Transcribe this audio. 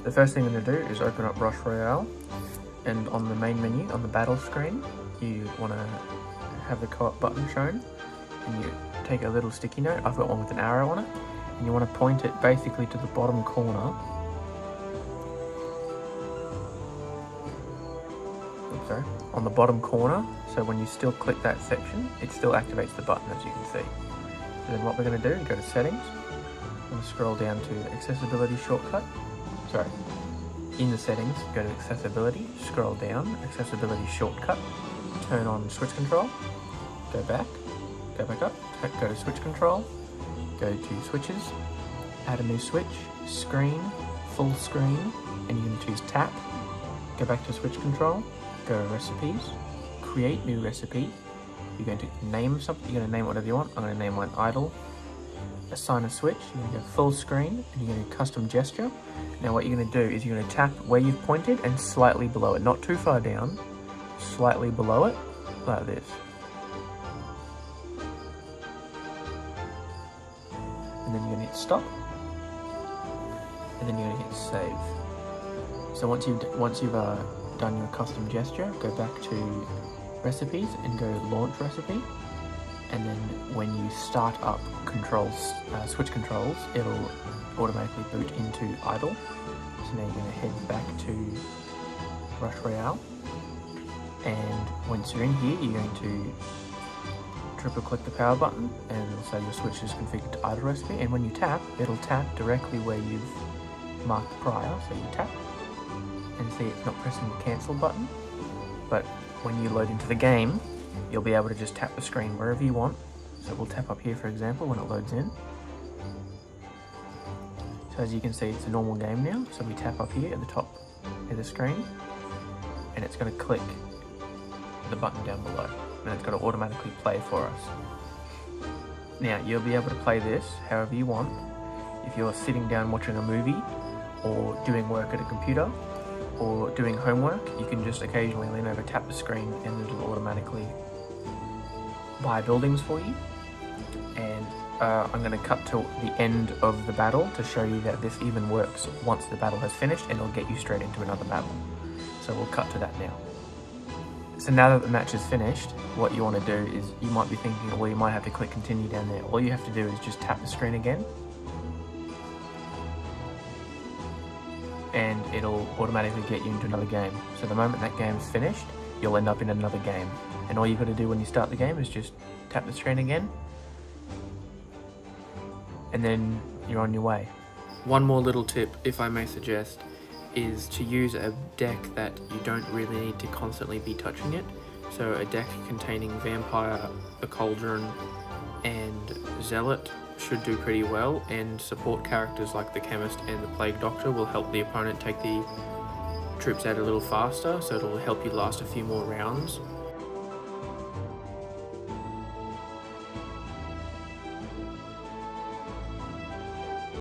the first thing I'm going to do is open up Royale, and on the main menu, on the battle screen, you want to have the co-op button shown, and you take a little sticky note. I've got one with an arrow on it, and you want to point it basically to the bottom corner. Sorry, on the bottom corner, so when you still click that section, it still activates the button, as you can see. So then what we're going to do is go to settings, and scroll down to accessibility shortcut. Sorry, in the settings, go to accessibility, scroll down, accessibility shortcut, turn on switch control, go back up, go to switch control, go to switches, add a new switch, screen, full screen, and you're going to choose tap, go back to switch control, go to recipes, create new recipe, you're going to name something, you're going to name whatever you want. I'm going to name mine idle, assign a switch, you're going to go full screen, and you're going to custom gesture. Now what you're going to do is you're going to tap where you've pointed and slightly below it, not too far down, slightly below it, like this. And then you're going to hit stop, and then you're going to hit save. So once you've done your custom gesture, go back to recipes and go launch recipe, and then when you start up switch controls, it'll automatically boot into idle. So now you're going to head back to Royale, and once you're in here, you're going to triple click the power button, and it'll say your switch is configured to idle recipe, and when you tap, it'll tap directly where you've marked prior, so you tap, and see it's not pressing the cancel button, but when you load into the game, you'll be able to just tap the screen wherever you want. So we'll tap up here, for example, when it loads in. So as you can see, it's a normal game now. So we tap up here at the top of the screen, and it's going to click the button down below, and it's going to automatically play for us. Now, you'll be able to play this however you want. If you're sitting down watching a movie, or doing work at a computer, or doing homework, you can just occasionally lean over, tap the screen, and it'll automatically buy buildings for you. And I'm going to cut to the end of the battle to show you that this even works once the battle has finished, and it'll get you straight into another battle. So we'll cut to that now. So now that the match is finished, what you want to do is, you might be thinking, well, you might have to click continue down there. All you have to do is just tap the screen again, and it'll automatically get you into another game. So the moment that game's finished, you'll end up in another game. And all you've got to do when you start the game is just tap the screen again, and then you're on your way. One more little tip, if I may suggest, is to use a deck that you don't really need to constantly be touching it. So a deck containing Vampire, the Cauldron, and Zealot should do pretty well, and support characters like the Chemist and the Plague Doctor will help the opponent take the troops out a little faster, so it'll help you last a few more rounds.